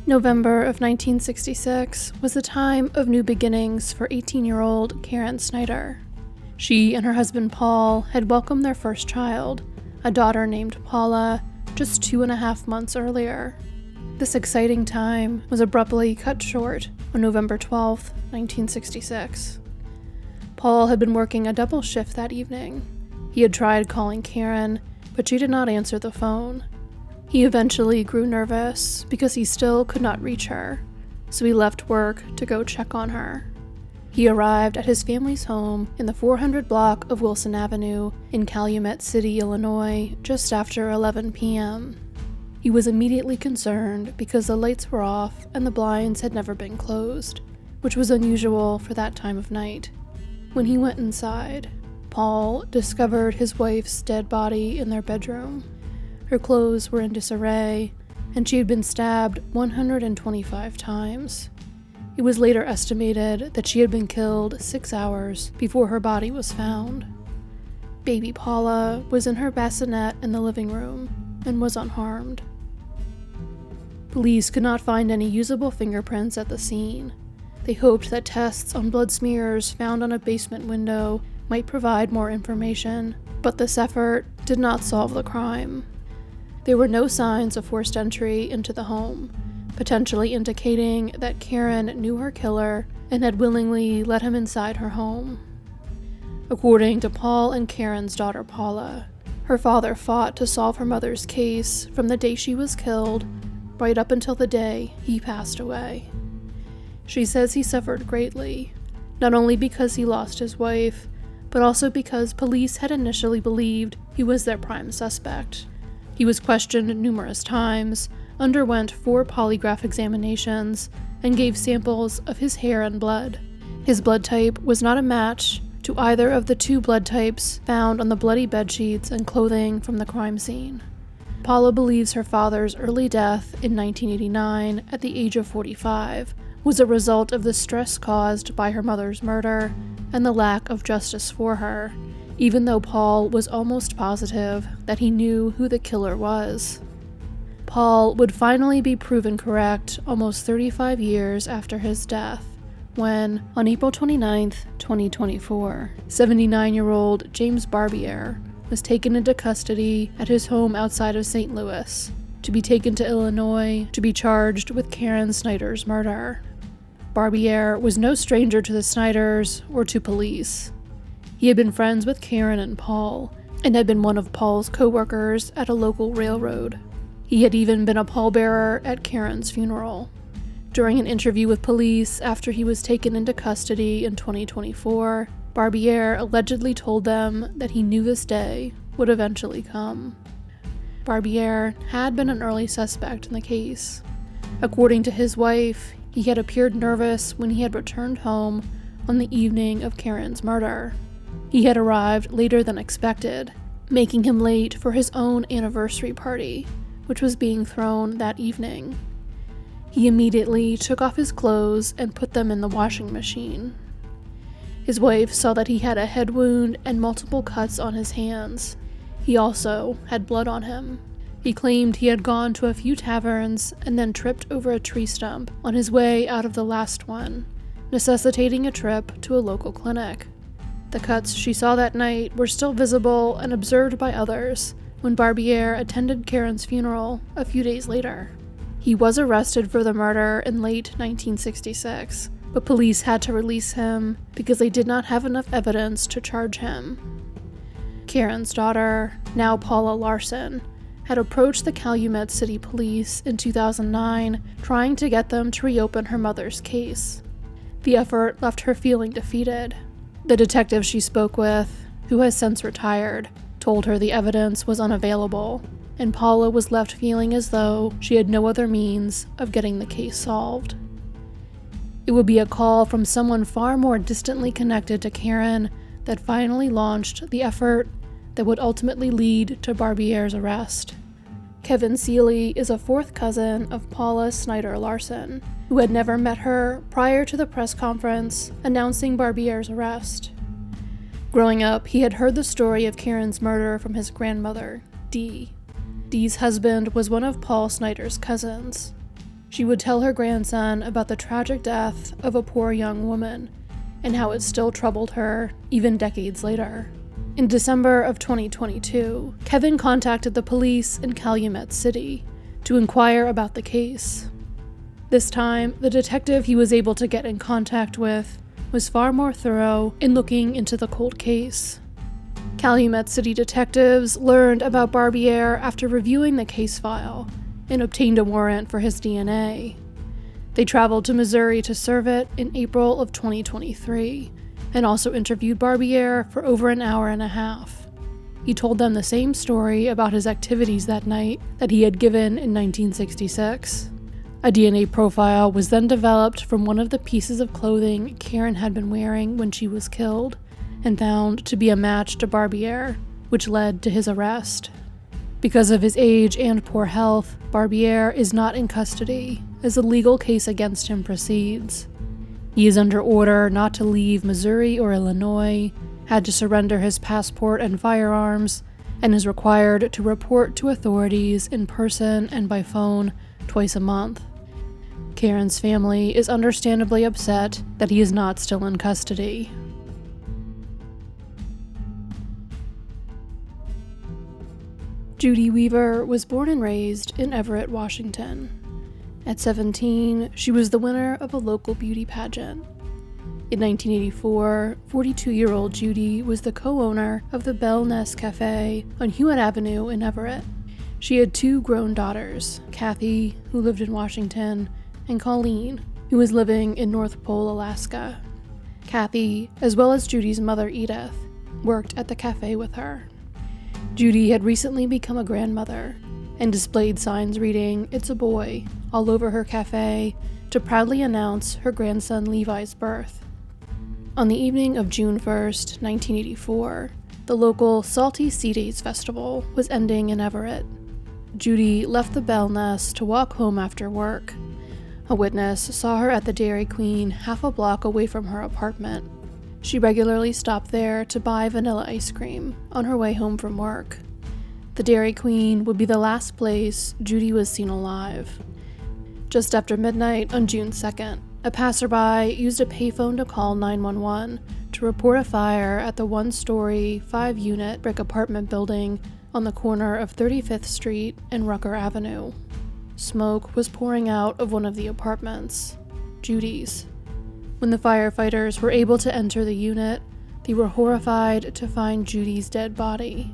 November of 1966 was the time of new beginnings for 18-year-old Karen Snider. She and her husband Paul had welcomed their first child, a daughter named Paula, just 2.5 months earlier. This exciting time was abruptly cut short on November 12, 1966. Paul had been working a double shift that evening. He had tried calling Karen, but she did not answer the phone. He eventually grew nervous because he still could not reach her, so he left work to go check on her. He arrived at his family's home in the 400 block of Wilson Avenue in Calumet City, Illinois, just after 11 p.m. He was immediately concerned because the lights were off and the blinds had never been closed, which was unusual for that time of night. When he went inside, Paul discovered his wife's dead body in their bedroom. Her clothes were in disarray, and she had been stabbed 125 times. It was later estimated that she had been killed 6 hours before her body was found. Baby Paula was in her bassinet in the living room and was unharmed. Police could not find any usable fingerprints at the scene. They hoped that tests on blood smears found on a basement window might provide more information, but this effort did not solve the crime. There were no signs of forced entry into the home, potentially indicating that Karen knew her killer and had willingly let him inside her home. According to Paul and Karen's daughter Paula, her father fought to solve her mother's case from the day she was killed right up until the day he passed away. She says he suffered greatly, not only because he lost his wife, but also because police had initially believed he was their prime suspect. He was questioned numerous times, underwent 4 polygraph examinations, and gave samples of his hair and blood. His blood type was not a match to either of the 2 blood types found on the bloody bedsheets and clothing from the crime scene. Paula believes her father's early death in 1989 at the age of 45 was a result of the stress caused by her mother's murder and the lack of justice for her, even though Paul was almost positive that he knew who the killer was. Paul would finally be proven correct almost 35 years after his death, when, on April 29, 2024, 79-year-old James Barbier was taken into custody at his home outside of St. Louis, to be taken to Illinois to be charged with Karen Snider's murder. Barbier was no stranger to the Sniders or to police. He had been friends with Karen and Paul, and had been one of Paul's co-workers at a local railroad. He had even been a pallbearer at Karen's funeral. During an interview with police after he was taken into custody in 2024, Barbier allegedly told them that he knew this day would eventually come. Barbier had been an early suspect in the case. According to his wife, he had appeared nervous when he had returned home on the evening of Karen's murder. He had arrived later than expected, making him late for his own anniversary party, which was being thrown that evening. He immediately took off his clothes and put them in the washing machine. His wife saw that he had a head wound and multiple cuts on his hands. He also had blood on him. He claimed he had gone to a few taverns and then tripped over a tree stump on his way out of the last one, necessitating a trip to a local clinic. The cuts she saw that night were still visible and observed by others when Barbier attended Karen's funeral a few days later. He was arrested for the murder in late 1966, but police had to release him because they did not have enough evidence to charge him. Karen's daughter, now Paula Larson, had approached the Calumet City Police in 2009 trying to get them to reopen her mother's case. The effort left her feeling defeated. The detective she spoke with, who has since retired, told her the evidence was unavailable, and Paula was left feeling as though she had no other means of getting the case solved. It would be a call from someone far more distantly connected to Karen that finally launched the effort that would ultimately lead to Barbier's arrest. Kevin Seeley is a 4th cousin of Paula Snider Larson, who had never met her prior to the press conference announcing Barbier's arrest. Growing up, he had heard the story of Karen's murder from his grandmother, Dee. Dee's husband was one of Paul Snider's cousins. She would tell her grandson about the tragic death of a poor young woman and how it still troubled her even decades later. In December of 2022, Kevin contacted the police in Calumet City to inquire about the case. This time, the detective he was able to get in contact with was far more thorough in looking into the cold case. Calumet City detectives learned about Barbier after reviewing the case file and obtained a warrant for his DNA. They traveled to Missouri to serve it in April of 2023 and also interviewed Barbier for over an hour and a half. He told them the same story about his activities that night that he had given in 1966. A DNA profile was then developed from one of the pieces of clothing Karen had been wearing when she was killed and found to be a match to Barbier, which led to his arrest. Because of his age and poor health, Barbier is not in custody as the legal case against him proceeds. He is under order not to leave Missouri or Illinois, had to surrender his passport and firearms, and is required to report to authorities in person and by phone twice a month. Karen's family is understandably upset that he is not still in custody. Judy Weaver was born and raised in Everett, Washington. At 17, she was the winner of a local beauty pageant. In 1984, 42-year-old Judy was the co-owner of the Bell Nest Cafe on Hewitt Avenue in Everett. She had two grown daughters, Kathy, who lived in Washington, and Colleen, who was living in North Pole, Alaska. Kathy, as well as Judy's mother Edith, worked at the cafe with her. Judy had recently become a grandmother and displayed signs reading "It's a boy" all over her cafe to proudly announce her grandson Levi's birth. On the evening of June 1st, 1984, the local Salty Sea Days Festival was ending in Everett. Judy left the Bell Nest to walk home after work. A witness saw her at the Dairy Queen half a block away from her apartment. She regularly stopped there to buy vanilla ice cream on her way home from work. The Dairy Queen would be the last place Judy was seen alive. Just after midnight on June 2nd, a passerby used a payphone to call 911 to report a fire at the one-story, 5-unit brick apartment building on the corner of 35th Street and Rucker Avenue. Smoke was pouring out of one of the apartments, Judy's. When the firefighters were able to enter the unit, they were horrified to find Judy's dead body.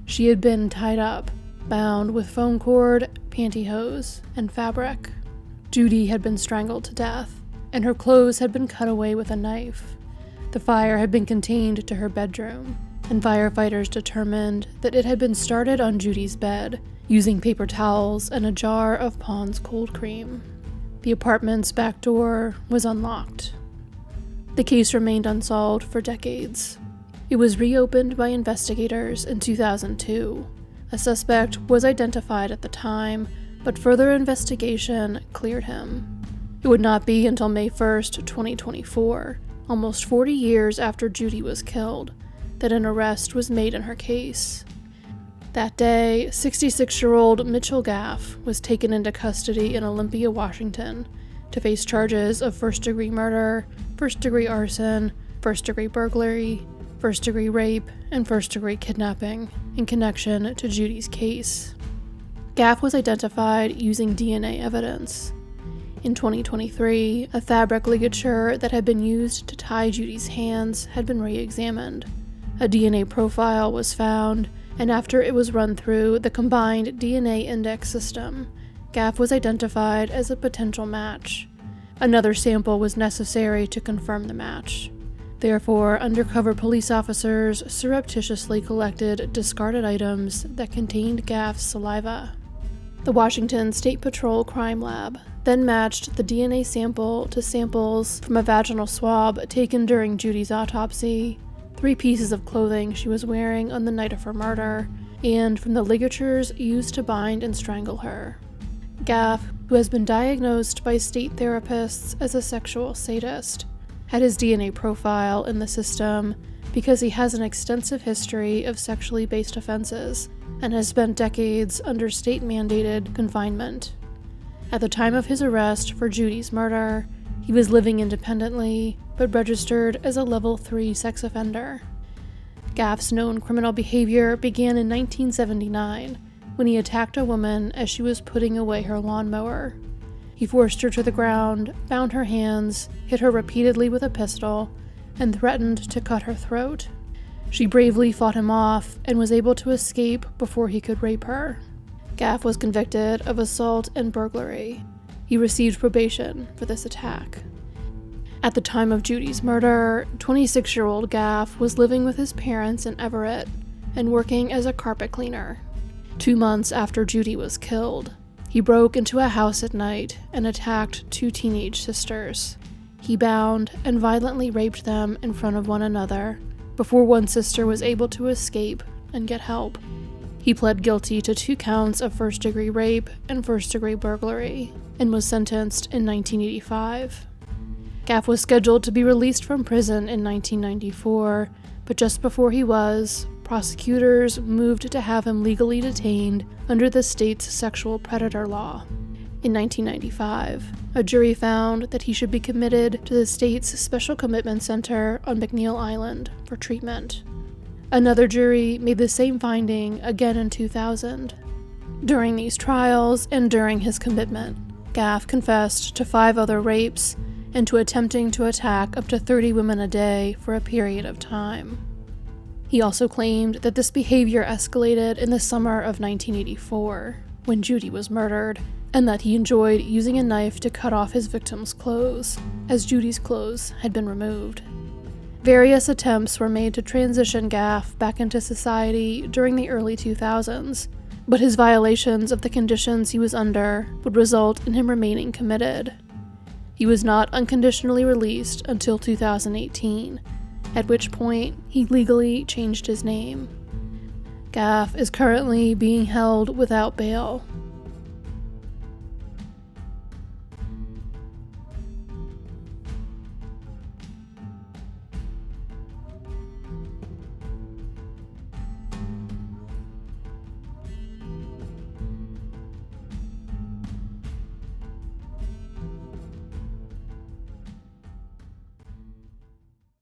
She had been tied up, bound with foam cord, pantyhose, and fabric. Judy had been strangled to death, and her clothes had been cut away with a knife. The fire had been contained to her bedroom, and firefighters determined that it had been started on Judy's bed, using paper towels and a jar of Pond's cold cream. The apartment's back door was unlocked. The case remained unsolved for decades. It was reopened by investigators in 2002. A suspect was identified at the time, but further investigation cleared him. It would not be until May 1st, 2024, almost 40 years after Judy was killed, that an arrest was made in her case. That day, 66-year-old Mitchell Gaff was taken into custody in Olympia, Washington, to face charges of first-degree murder, first-degree arson, first-degree burglary, first-degree rape, and first-degree kidnapping in connection to Judy's case. Gaff was identified using DNA evidence. In 2023, a fabric ligature that had been used to tie Judy's hands had been re-examined. A DNA profile was found, and after it was run through the combined DNA index system, Gaff was identified as a potential match. Another sample was necessary to confirm the match. Therefore, undercover police officers surreptitiously collected discarded items that contained Gaff's saliva. The Washington State Patrol Crime Lab then matched the DNA sample to samples from a vaginal swab taken during Judy's autopsy, 3 pieces of clothing she was wearing on the night of her murder, and from the ligatures used to bind and strangle her. Gaff, who has been diagnosed by state therapists as a sexual sadist, had his DNA profile in the system because he has an extensive history of sexually based offenses and has spent decades under state-mandated confinement. At the time of his arrest for Judy's murder, he was living independently, but registered as a level 3 sex offender. Gaff's known criminal behavior began in 1979, when he attacked a woman as she was putting away her lawnmower. He forced her to the ground, bound her hands, hit her repeatedly with a pistol, and threatened to cut her throat. She bravely fought him off and was able to escape before he could rape her. Gaff was convicted of assault and burglary. He received probation for this attack. At the time of Judy's murder, 26-year-old Gaff was living with his parents in Everett and working as a carpet cleaner. 2 months after Judy was killed, he broke into a house at night and attacked 2 teenage sisters. He bound and violently raped them in front of one another before one sister was able to escape and get help. He pled guilty to 2 counts of first-degree rape and first-degree burglary and was sentenced in 1985. Gaff was scheduled to be released from prison in 1994, but just before he was, prosecutors moved to have him legally detained under the state's sexual predator law. In 1995, a jury found that he should be committed to the state's Special Commitment Center on McNeil Island for treatment. Another jury made the same finding again in 2000. During these trials and during his commitment, Gaff confessed to 5 other rapes and to attempting to attack up to 30 women a day for a period of time. He also claimed that this behavior escalated in the summer of 1984, when Judy was murdered, and that he enjoyed using a knife to cut off his victims' clothes, as Judy's clothes had been removed. Various attempts were made to transition Gaff back into society during the early 2000s, but his violations of the conditions he was under would result in him remaining committed. He was not unconditionally released until 2018, at which point he legally changed his name. Gaff is currently being held without bail